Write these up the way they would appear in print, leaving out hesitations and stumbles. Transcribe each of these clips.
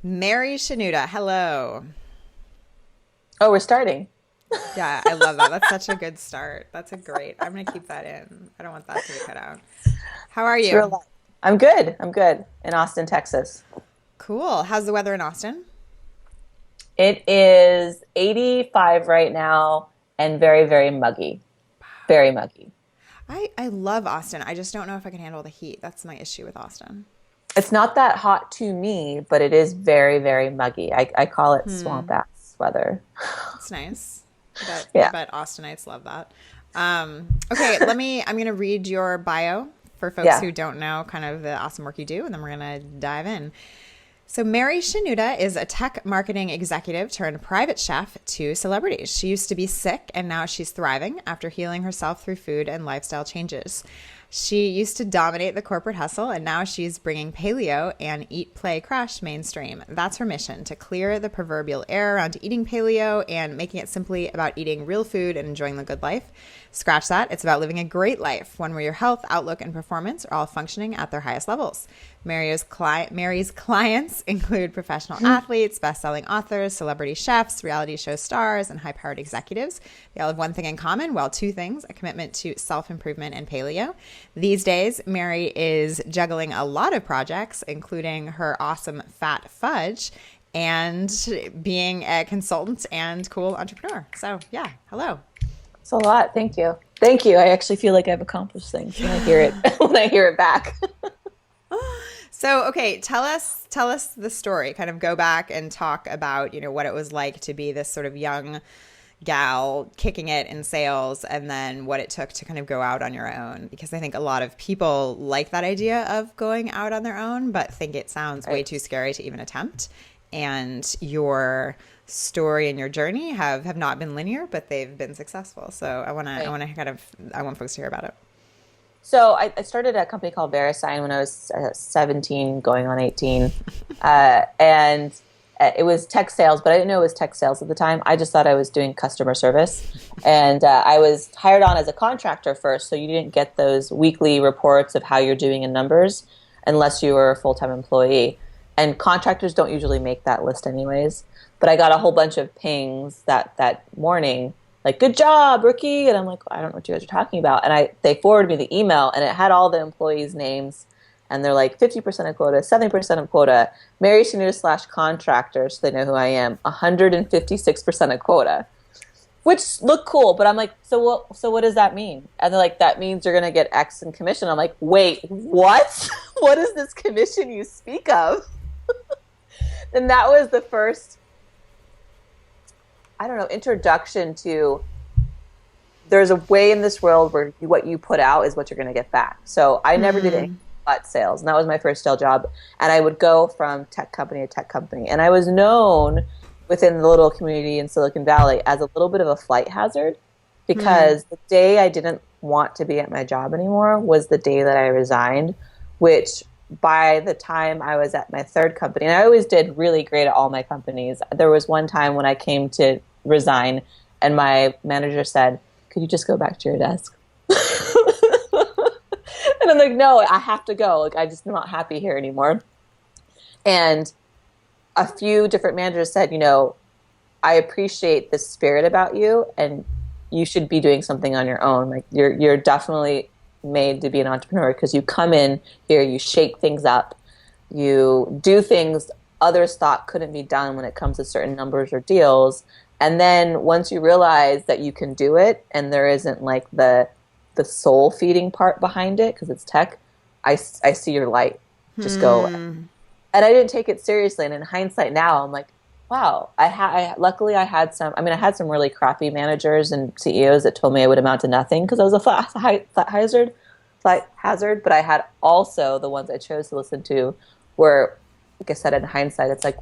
Mary Shenouda, hello. Oh, we're starting. Yeah, I love that. That's such a good start. That's a great. I'm gonna keep that in. I don't want that to be cut out. How are It's real you? life. I'm good. I'm good in Austin, Texas. Cool. How's the weather in Austin? It is 85 right now and very, very muggy. Very muggy. I love Austin. I just don't know if I can handle the heat. That's my issue with Austin. It's not that hot to me, but it is very, very muggy. I call it swamp Hmm. ass weather. That's nice. I Yeah. bet Austinites love that. Okay, I'm gonna read your bio for folks Yeah. who don't know kind of the awesome work you do, and then we're gonna dive in. So, Mary Shenouda is a tech marketing executive turned private chef to celebrities. She used to be sick and now she's thriving after healing herself through food and lifestyle changes. She used to dominate the corporate hustle and now she's bringing paleo and eat, play, crash mainstream. That's her mission, to clear the proverbial air around eating paleo and making it simply about eating real food and enjoying the good life. Scratch that. It's about living a great life, one where your health, outlook, and performance are all functioning at their highest levels. Mary's clients include professional athletes, best-selling authors, celebrity chefs, reality show stars, and high-powered executives. They all have one thing in common, well, two things: a commitment to self-improvement and paleo. These days, Mary is juggling a lot of projects, including her awesome fat fudge and being a consultant and cool entrepreneur. So, yeah, hello. It's a lot. Thank you. Thank you. I actually feel like I've accomplished things when I hear it when I hear it back. So, okay, tell us the story. Kind of go back and talk about, what it was like to be this sort of young gal kicking it in sales and then what it took to kind of go out on your own, because I think a lot of people like that idea of going out on their own but think it sounds way Right. too scary to even attempt. And your story and your journey have not been linear, but they've been successful. So Right. I want folks to hear about it. So I started a company called VeriSign when I was 17, going on 18. And it was tech sales, but I didn't know it was tech sales at the time. I just thought I was doing customer service. And I was hired on as a contractor first, so you didn't get those weekly reports of how you're doing in numbers unless you were a full-time employee. And contractors don't usually make that list anyways. But I got a whole bunch of pings that morning, like, good job, rookie. And I'm like, I don't know what you guys are talking about. And they forwarded me the email and it had all the employees' names. And they're like 50% of quota, 70% of quota, Mary Shenouda slash contractor, so they know who I am, 156% of quota, which looked cool. But I'm like, so what does that mean? And they're like, that means you're going to get X in commission. I'm like, wait, what? What is this commission you speak of? And that was the first, I don't know, introduction to there's a way in this world where what you put out is what you're going to get back. So I never did anything Hmm. but sales, and that was my first sales job. And I would go from tech company to tech company, and I was known within the little community in Silicon Valley as a little bit of a flight hazard Hmm. because the day I didn't want to be at my job anymore was the day that I resigned, which by the time I was at my third company, and I always did really great at all my companies. There was one time when I came to resign, and my manager said, "Could you just go back to your desk?" And I'm like, "No, I have to go. Like, I just am not happy here anymore." And a few different managers said, I appreciate the spirit about you, and you should be doing something on your own. Like, you're definitely made to be an entrepreneur because you come in here, you shake things up, you do things others thought couldn't be done when it comes to certain numbers or deals. And then once you realize that you can do it and there isn't like the soul feeding part behind it because it's tech, I see your light. Just go. Hmm. And I didn't take it seriously. And in hindsight now, I'm like, wow. Luckily I had some. I mean, I had some really crappy managers and CEOs that told me I would amount to nothing because I was a flat hazard. But I had also the ones I chose to listen to were, like I said, in hindsight, it's like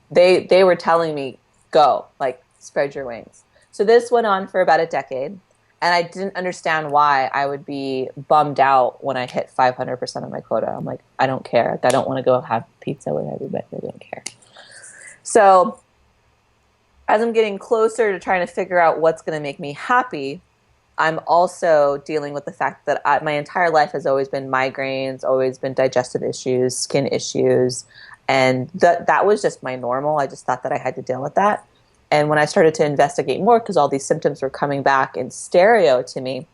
they were telling me, go, like, spread your wings. So this went on for about a decade. And I didn't understand why I would be bummed out when I hit 500% of my quota. I'm like, I don't care. Like, I don't want to go have pizza with everybody. I don't care. So as I'm getting closer to trying to figure out what's going to make me happy, I'm also dealing with the fact that my entire life has always been migraines, always been digestive issues, skin issues. And that was just my normal. I just thought that I had to deal with that. And when I started to investigate more, because all these symptoms were coming back in stereo to me,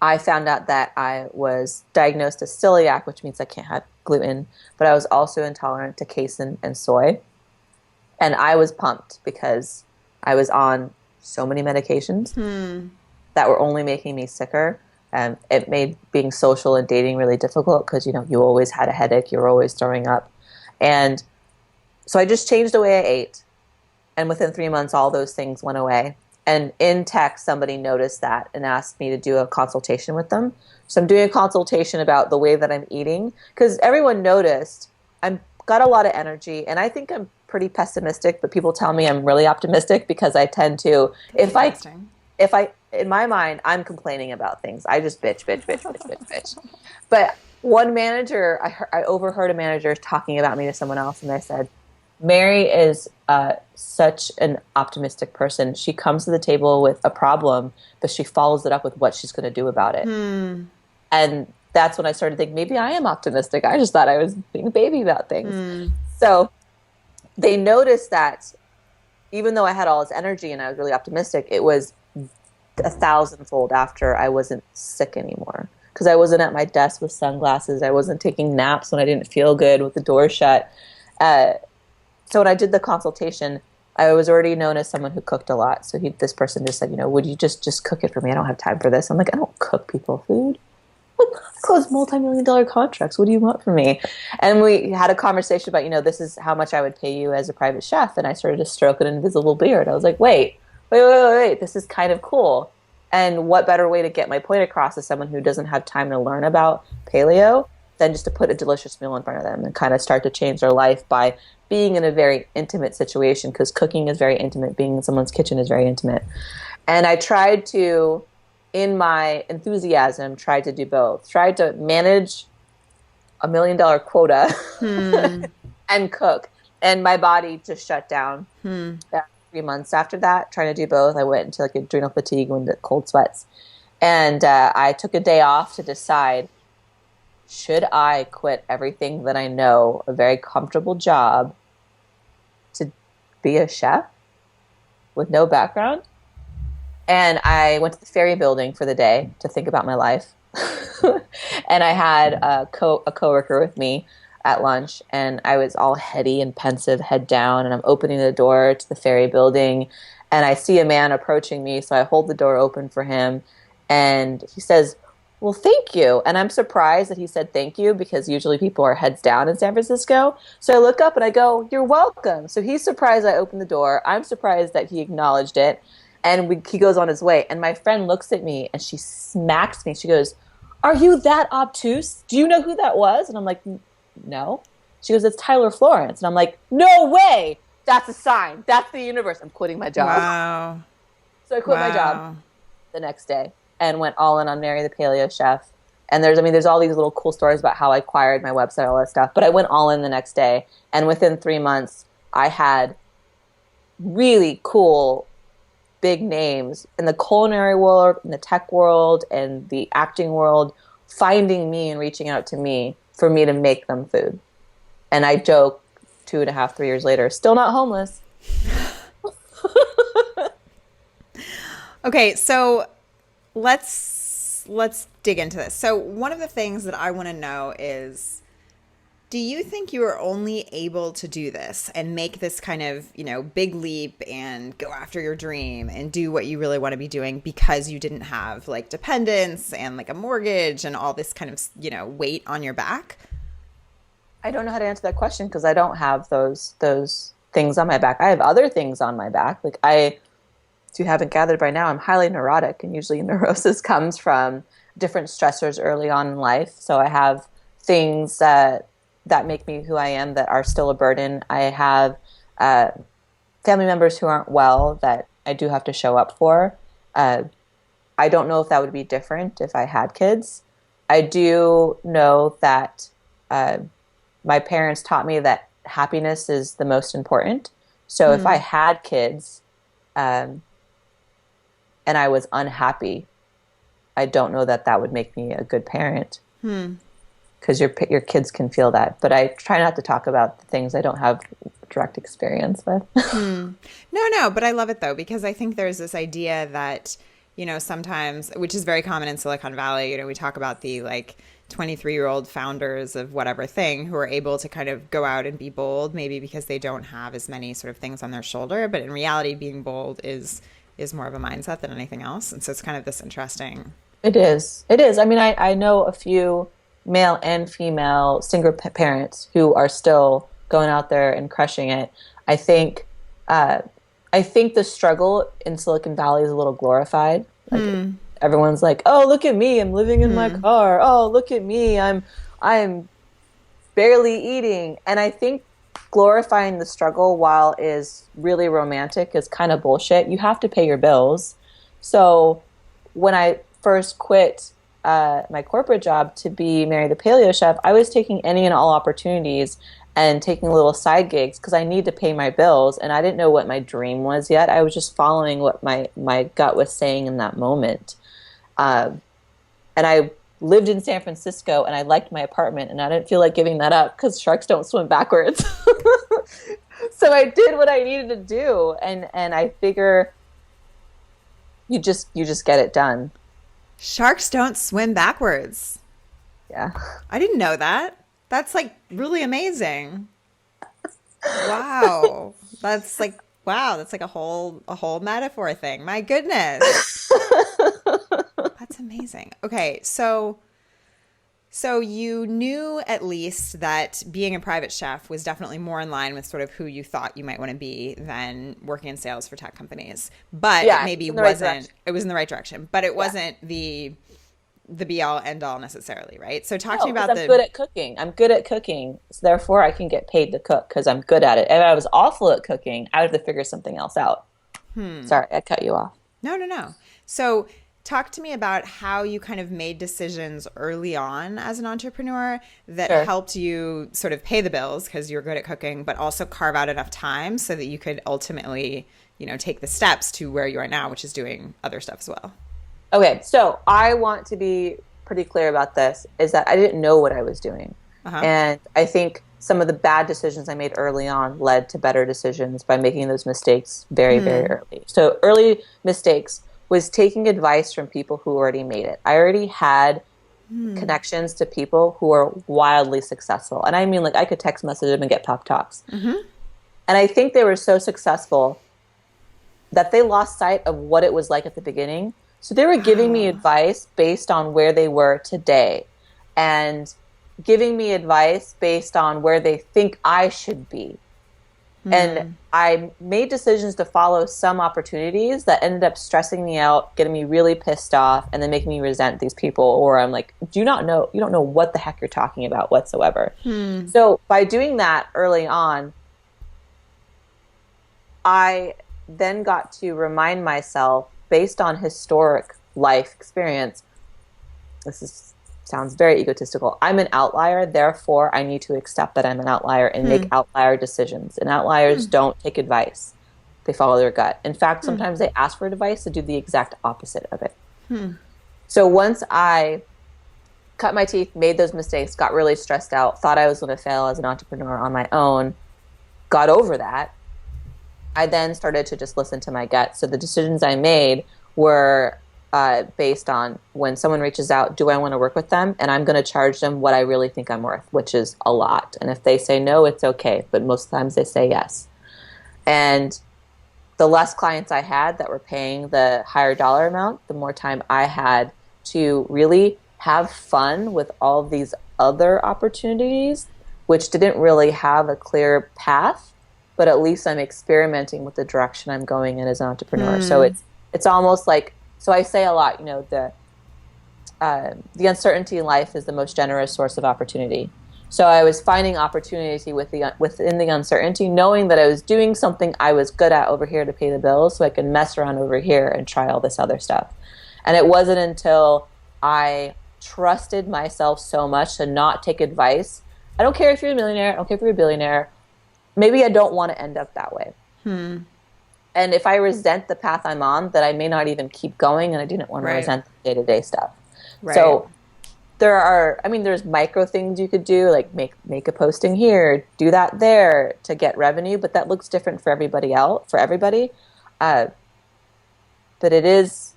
I found out that I was diagnosed as celiac, which means I can't have gluten, but I was also intolerant to casein and soy. And I was pumped because I was on so many medications that were only making me sicker. It made being social and dating really difficult because, you always had a headache. You were always throwing up. And so I just changed the way I ate. And within 3 months, all those things went away. And in tech, somebody noticed that and asked me to do a consultation with them. So I'm doing a consultation about the way that I'm eating because everyone noticed I've got a lot of energy. And I think I'm pretty pessimistic, but people tell me I'm really optimistic because I tend to, if I, in my mind, I'm complaining about things. I just bitch. But one manager, I overheard a manager talking about me to someone else, and they said, Mary is such an optimistic person. She comes to the table with a problem, but she follows it up with what she's going to do about it. And that's when I started thinking, maybe I am optimistic. I just thought I was being a baby about things. So they noticed that even though I had all this energy and I was really optimistic, it was 1,000-fold after I wasn't sick anymore. Because I wasn't at my desk with sunglasses. I wasn't taking naps when I didn't feel good with the door shut. So when I did the consultation, I was already known as someone who cooked a lot. So this person just said, would you just cook it for me? I don't have time for this. I'm like, I don't cook people food. I close multi-million-dollar contracts. What do you want from me? And we had a conversation about, this is how much I would pay you as a private chef. And I started to stroke an invisible beard. I was like, wait. This is kind of cool. And what better way to get my point across as someone who doesn't have time to learn about paleo than just to put a delicious meal in front of them and kind of start to change their life by being in a very intimate situation, because cooking is very intimate. Being in someone's kitchen is very intimate. And I tried to, in my enthusiasm, tried to do both. Tried to manage $1 million quota and cook. And my body just shut down. 3 months after that, trying to do both. I went into like adrenal fatigue, went into cold sweats. And I took a day off to decide, should I quit everything that I know, a very comfortable job, to be a chef with no background? And I went to the Ferry Building for the day to think about my life. And I had a coworker with me at lunch, and I was all heady and pensive, head down, and I'm opening the door to the Ferry Building, and I see a man approaching me, so I hold the door open for him, and he says, well, thank you. And I'm surprised that he said thank you, because usually people are heads down in San Francisco. So I look up and I go, you're welcome. So he's surprised I opened the door. I'm surprised that he acknowledged it. And he goes on his way. And my friend looks at me and she smacks me. She goes, are you that obtuse? Do you know who that was? And I'm like, no. She goes, it's Tyler Florence. And I'm like, no way. That's a sign. That's the universe. I'm quitting my job. Wow. So I quit my job the next day and went all in on Mary the Paleo Chef. And there's all these little cool stories about how I acquired my website, all that stuff. But I went all in the next day. And within 3 months, I had really cool big names in the culinary world, in the tech world, and the acting world finding me and reaching out to me for me to make them food. And I joke, 2.5, 3 years later, still not homeless. Okay, so let's dig into this. So one of the things that I want to know is, do you think you were only able to do this and make this kind of, big leap and go after your dream and do what you really want to be doing because you didn't have like dependents and like a mortgage and all this kind of, weight on your back? I don't know how to answer that question because I don't have those things on my back. I have other things on my back. Like if you haven't gathered by now, I'm highly neurotic, and usually neurosis comes from different stressors early on in life. So I have things that make me who I am that are still a burden. I have family members who aren't well that I do have to show up for. I don't know if that would be different if I had kids. I do know that my parents taught me that happiness is the most important. So if I had kids and I was unhappy, I don't know that would make me a good parent. because your kids can feel that. But I try not to talk about the things I don't have direct experience with. No, but I love it though, because I think there's this idea that, sometimes, which is very common in Silicon Valley, we talk about the like 23-year-old founders of whatever thing who are able to kind of go out and be bold, maybe because they don't have as many sort of things on their shoulder. But in reality, being bold is more of a mindset than anything else. And so it's kind of this interesting. It is. It is. I mean, I know a few male and female single parents who are still going out there and crushing it. I think the struggle in Silicon Valley is a little glorified. Like everyone's like, "Oh, look at me! I'm living in my car. Oh, look at me! I'm barely eating." And I think glorifying the struggle while is really romantic is kind of bullshit. You have to pay your bills. So when I first quit my corporate job to be Mary the Paleo Chef, I was taking any and all opportunities and taking little side gigs because I need to pay my bills, and I didn't know what my dream was yet. I was just following what my gut was saying in that moment. And I lived in San Francisco, and I liked my apartment, and I didn't feel like giving that up because sharks don't swim backwards. So I did what I needed to do, and I figure you just get it done. Sharks don't swim backwards. Yeah. I didn't know that. That's like really amazing. Wow. That's like a whole metaphor thing. My goodness. That's amazing. Okay, so you knew at least that being a private chef was definitely more in line with sort of who you thought you might want to be than working in sales for tech companies. But it maybe wasn't, it was in the right direction, but it wasn't the be all end all necessarily, right? So talk to me about I'm good at cooking. I'm good at cooking. So therefore I can get paid to cook because I'm good at it. If I was awful at cooking, I would have to figure something else out. Sorry, I cut you off. No. So talk to me about how you kind of made decisions early on as an entrepreneur that helped you sort of pay the bills because you're good at cooking, but also carve out enough time so that you could ultimately, take the steps to where you are now, which is doing other stuff as well. Okay, so I want to be pretty clear about this, is that I didn't know what I was doing. And I think some of the bad decisions I made early on led to better decisions by making those mistakes very, very early. So early mistakes was taking advice from people who already made it. I already had connections to people who are wildly successful. And I mean, like, I could text message them and get pep talks. And I think they were so successful that they lost sight of what it was like at the beginning. So they were giving me advice based on where they were today and giving me advice based on where they think I should be. And I made decisions to follow some opportunities that ended up stressing me out, getting me really pissed off, and then making me resent these people. Or I'm like, you don't know what the heck you're talking about whatsoever. So by doing that early on, I then got to remind myself, based on historic life experience, sounds very egotistical. I'm an outlier, therefore I need to accept that I'm an outlier and make outlier decisions. And outliers don't take advice. They follow their gut. In fact, sometimes they ask for advice to do the exact opposite of it. So once I cut my teeth, made those mistakes, got really stressed out, thought I was going to fail as an entrepreneur on my own, got over that, I then started to just listen to my gut. So the decisions I made were based on, when someone reaches out, do I want to work with them? And I'm going to charge them what I really think I'm worth, which is a lot. And if they say no, it's okay. But most times they say yes. And the less clients I had that were paying the higher dollar amount, the more time I had to really have fun with all of these other opportunities, which didn't really have a clear path. But at least I'm experimenting with the direction I'm going in as an entrepreneur. So it's almost like, so I say a lot, the uncertainty in life is the most generous source of opportunity. So I was finding opportunity within the uncertainty, knowing that I was doing something I was good at over here to pay the bills, so I could mess around over here and try all this other stuff. And it wasn't until I trusted myself so much to not take advice. I don't care if you're a millionaire. I don't care if you're a billionaire. Maybe I don't want to end up that way. And if I resent the path I'm on, that I may not even keep going, and I didn't want to resent the day-to-day stuff. So there's micro things you could do, like make a posting here, do that there to get revenue, but that looks different for everybody else, for everybody. But it is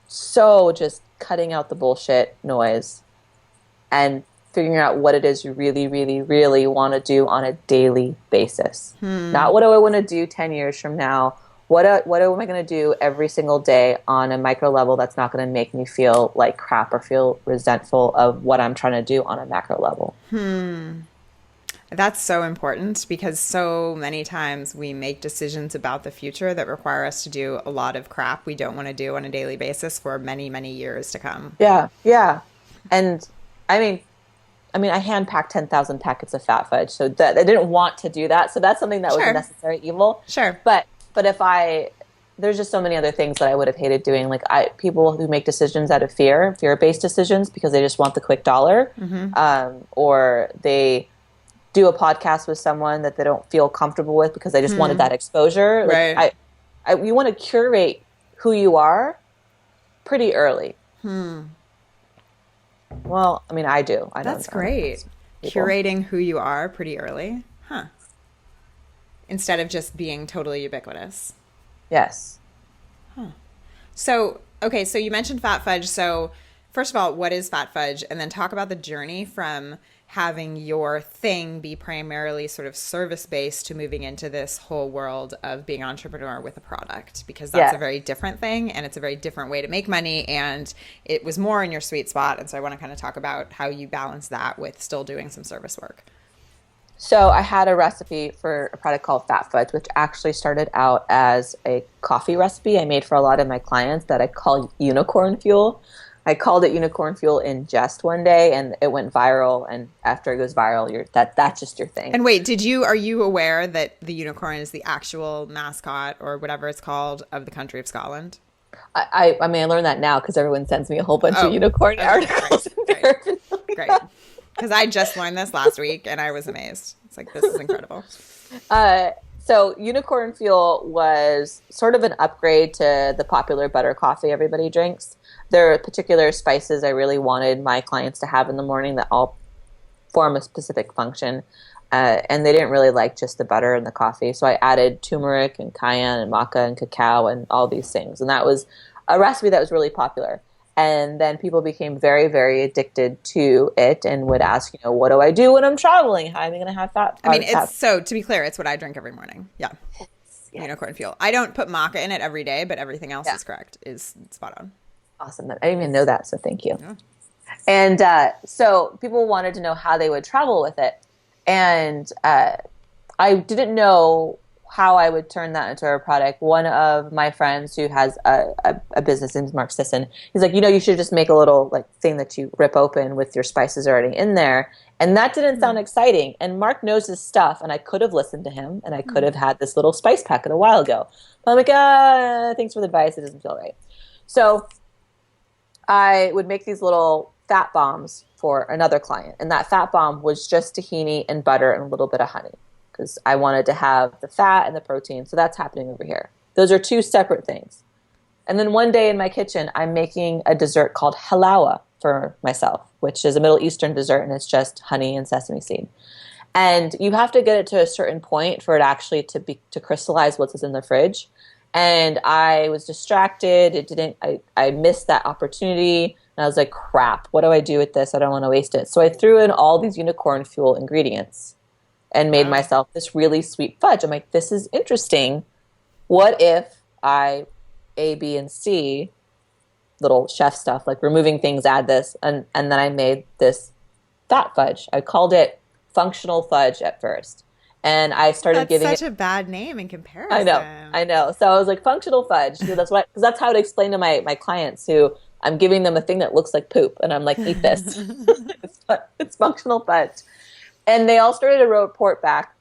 so just cutting out the bullshit noise and figuring out what it is you really, really, really want to do on a daily basis. Not what do I want to do 10 years from now. What am I going to do every single day on a micro level that's not going to make me feel like crap or feel resentful of what I'm trying to do on a macro level? That's so important, because so many times we make decisions about the future that require us to do a lot of crap we don't want to do on a daily basis for many, many years to come. Yeah, yeah. And I hand-packed 10,000 packets of fat fudge, so that I didn't want to do that. So that's something that was a necessary evil. Sure. But there's just so many other things that I would have hated doing. Like people who make decisions out of fear-based decisions because they just want the quick dollar, or they do a podcast with someone that they don't feel comfortable with because they just wanted that exposure. Right. Like you want to curate who you are pretty early. Well, I mean, I do. That's great. Curating who you are pretty early. Huh. Instead of just being totally ubiquitous. Yes. Huh. So, okay, so you mentioned fat fudge. So, first of all, what is fat fudge? And then talk about the journey from having your thing be primarily sort of service-based to moving into this whole world of being an entrepreneur with a product, because that's a very different thing, and it's a very different way to make money, and it was more in your sweet spot. And so I want to kind of talk about how you balance that with still doing some service work. So I had a recipe for a product called Fat Fudge, which actually started out as a coffee recipe I made for a lot of my clients that I call unicorn fuel. I called it unicorn fuel in jest one day, and it went viral. And after it goes viral, that's just your thing. And wait, are you aware that the unicorn is the actual mascot or whatever it's called of the country of Scotland? I learned that now because everyone sends me a whole bunch of unicorn articles. Great. Because I just learned this last week and I was amazed. It's like, this is incredible. So unicorn fuel was sort of an upgrade to the popular butter coffee everybody drinks. There are particular spices I really wanted my clients to have in the morning that all form a specific function. And they didn't really like just the butter and the coffee. So I added turmeric and cayenne and maca and cacao and all these things. And that was a recipe that was really popular. And then people became very, very addicted to it and would ask, what do I do when I'm traveling? How am I going to have fat? So to be clear, it's what I drink every morning. Yeah. Yes. Unicorn fuel. I don't put maca in it every day, but everything else is correct, is spot on. Awesome. I didn't even know that, so thank you. Yeah. And so people wanted to know how they would travel with it. And I didn't know how I would turn that into a product. One of my friends who has a business named Mark Sisson, he's like, you should just make a little thing that you rip open with your spices already in there. And that didn't sound exciting. And Mark knows his stuff, and I could have listened to him, and I could have had this little spice packet a while ago. But I'm like, thanks for the advice. It doesn't feel right. So I would make these little fat bombs for another client. And that fat bomb was just tahini and butter and a little bit of honey, because I wanted to have the fat and the protein. So that's happening over here. Those are two separate things. And then one day in my kitchen, I'm making a dessert called halawa for myself, which is a Middle Eastern dessert, and it's just honey and sesame seed. And you have to get it to a certain point for it actually to crystallize what's in the fridge. And I was distracted. I missed that opportunity. And I was like, crap, what do I do with this? I don't want to waste it. So I threw in all these unicorn fuel ingredients and made myself this really sweet fudge. I'm like, this is interesting. What if I A, B, and C, little chef stuff, like removing things, add this, and then I made this fat fudge. I called it functional fudge at first. And I started giving it... That's such a bad name in comparison. I know. So I was like, functional fudge. So because that's how I would explain to my clients who I'm giving them a thing that looks like poop. And I'm like, eat this. It's functional fudge. And they all started to report back.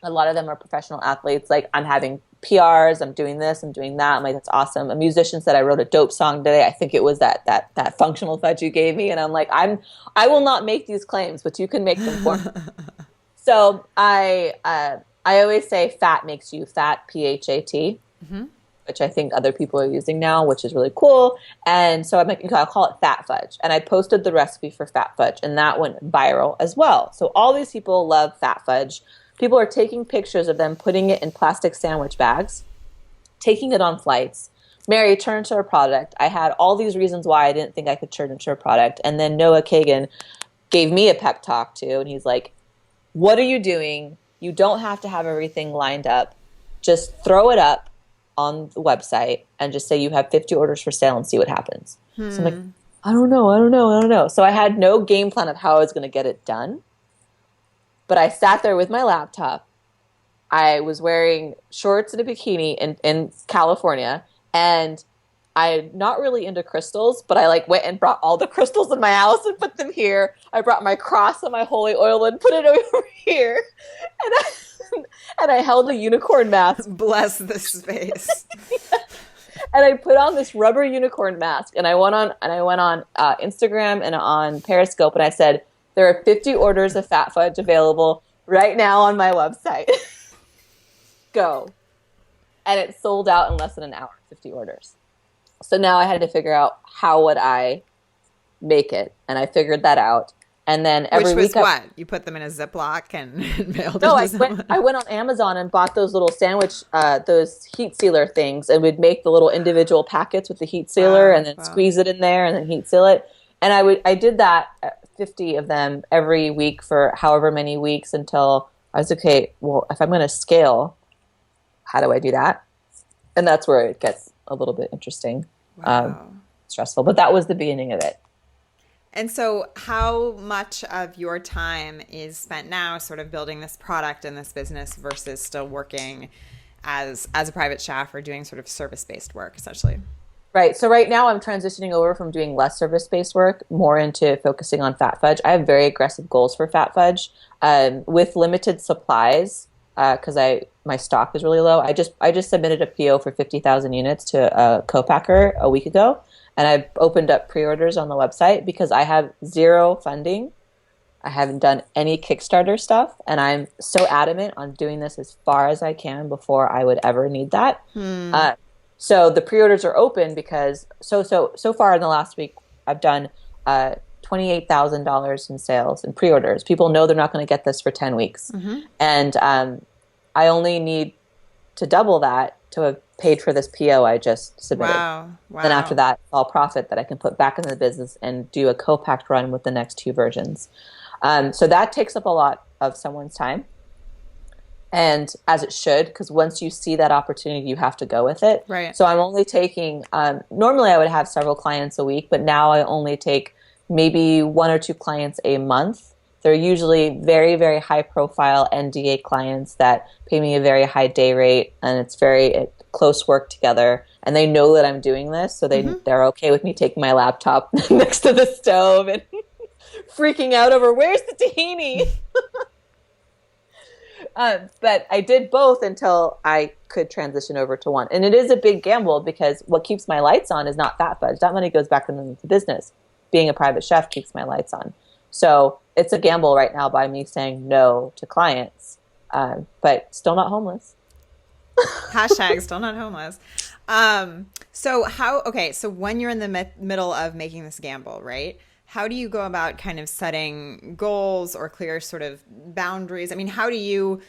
A lot of them are professional athletes. Like, I'm having PRs, I'm doing this, I'm doing that. I'm like, that's awesome. A musician said I wrote a dope song today. I think it was that functional fudge you gave me. And I'm like, I will not make these claims, but you can make them for me. So I always say fat makes you fat, PHAT. Mm-hmm. which I think other people are using now, which is really cool. And so I'm like, okay, I'll call it fat fudge. And I posted the recipe for fat fudge, and that went viral as well. So all these people love fat fudge. People are taking pictures of them, putting it in plastic sandwich bags, taking it on flights. Mary, turn to her product. I had all these reasons why I didn't think I could turn into her product. And then Noah Kagan gave me a pep talk too. And he's like, what are you doing? You don't have to have everything lined up. Just throw it up on the website and just say you have 50 orders for sale and see what happens. So I'm like, I don't know. So I had no game plan of how I was going to get it done. But I sat there with my laptop. I was wearing shorts and a bikini in California. And I'm not really into crystals, but I like went and brought all the crystals in my house and put them here. I brought my cross and my holy oil and put it over here. And I held a unicorn mask. Bless the space. And I put on this rubber unicorn mask, and I went on Instagram and on Periscope, and I said, there are 50 orders of fat fudge available right now on my website. Go. And it sold out in less than an hour, 50 orders. So now I had to figure out how would I make it. And I figured that out. And then every week. Which was what? You put them in a Ziploc and mailed No, them? I went on Amazon and bought those little sandwich, those heat sealer things, and would make the little individual packets with the heat sealer and then squeeze it in there and then heat seal it. And I did that, 50 of them every week for however many weeks until I was okay, well, if I'm going to scale, how do I do that? And that's where it gets a little bit interesting, stressful. But that was the beginning of it. And so how much of your time is spent now sort of building this product and this business versus still working as a private chef or doing sort of service-based work, essentially? Right. So right now I'm transitioning over from doing less service-based work more into focusing on fat fudge. I have very aggressive goals for fat fudge with limited supplies because my stock is really low. I just submitted a PO for 50,000 units to a co-packer a week ago. And I've opened up pre-orders on the website because I have zero funding. I haven't done any Kickstarter stuff. And I'm so adamant on doing this as far as I can before I would ever need that. So the pre-orders are open because so far in the last week, I've done $28,000 in sales and pre-orders. People know they're not going to get this for 10 weeks. And I only need to double that to have paid for this PO I just submitted. Wow. Then after that, all profit that I can put back into the business and do a co-packed run with the next two versions. So that takes up a lot of someone's time. And as it should, because once you see that opportunity, you have to go with it. Right. So I'm only taking, normally I would have several clients a week, but now I only take maybe one or two clients a month. They're usually very, very high profile NDA clients that pay me a very high day rate, and it's very close work together. And they know that I'm doing this, so they're okay with me taking my laptop next to the stove and freaking out over where's the tahini. But I did both until I could transition over to one. And it is a big gamble because what keeps my lights on is not fat fudge. That money goes back into the business. Being a private chef keeps my lights on. So it's a gamble right now by me saying no to clients, but still not homeless. Hashtag still not homeless. So when you're in the middle of making this gamble, right? How do you go about kind of setting goals or clear sort of boundaries? I mean, how do you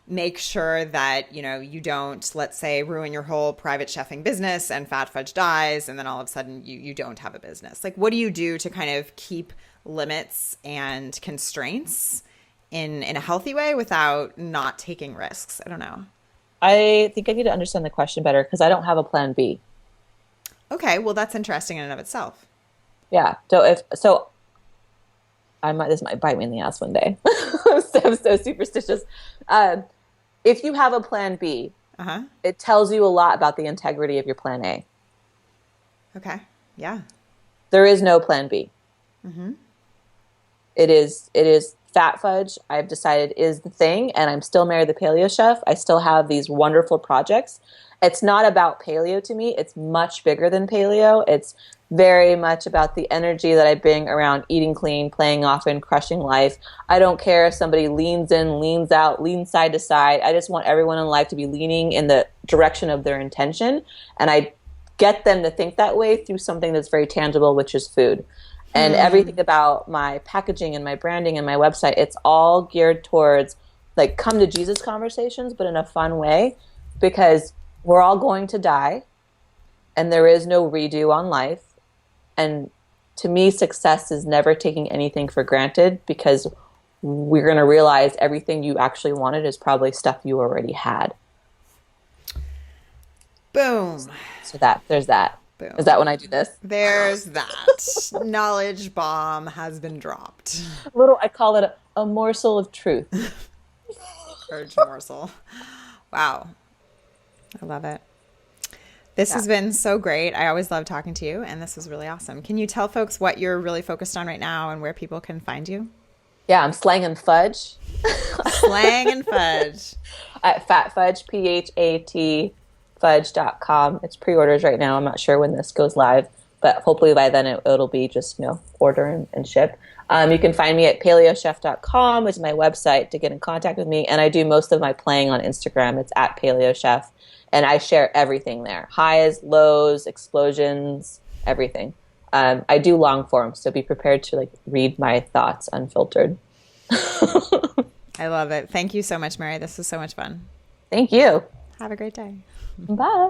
make sure that, you don't, let's say, ruin your whole private chefing business and Fat Fudge dies and then all of a sudden you don't have a business? Like, what do you do to kind of keep limits and constraints in a healthy way without not taking risks? I don't know. I think I need to understand the question better because I don't have a plan B. Okay, well, that's interesting in and of itself. Yeah. So this might bite me in the ass one day. I'm so superstitious. If you have a plan B, it tells you a lot about the integrity of your plan A. Okay. Yeah. There is no plan B. It is fat fudge, I've decided is the thing, and I'm still married to the paleo chef. I still have these wonderful projects. It's not about paleo to me. It's much bigger than paleo. It's very much about the energy that I bring around eating clean, playing often, crushing life. I don't care if somebody leans in, leans out, leans side to side. I just want everyone in life to be leaning in the direction of their intention. And I get them to think that way through something that's very tangible, which is food. And everything about my packaging and my branding and my website, it's all geared towards like come to Jesus conversations, but in a fun way, because we're all going to die and there is no redo on life. And to me, success is never taking anything for granted, because we're going to realize everything you actually wanted is probably stuff you already had. Boom. So there's that. Boom. Is that when I do this? There's that. Knowledge bomb has been dropped. I call it a morsel of truth. Urge morsel. Wow. I love it. This has been so great. I always love talking to you, and this was really awesome. Can you tell folks what you're really focused on right now and where people can find you? Yeah, I'm slanging fudge. Slang and fudge. At Fat Fudge, PHAT fudge.com. It's pre-orders right now. I'm not sure when this goes live, but hopefully by then it'll be just, order and ship. You can find me at paleochef.com, which is my website to get in contact with me. And I do most of my playing on Instagram. It's at paleochef. And I share everything there. Highs, lows, explosions, everything. I do long form, so be prepared to read my thoughts unfiltered. I love it. Thank you so much, Mary. This was so much fun. Thank you. Have a great day. Bye.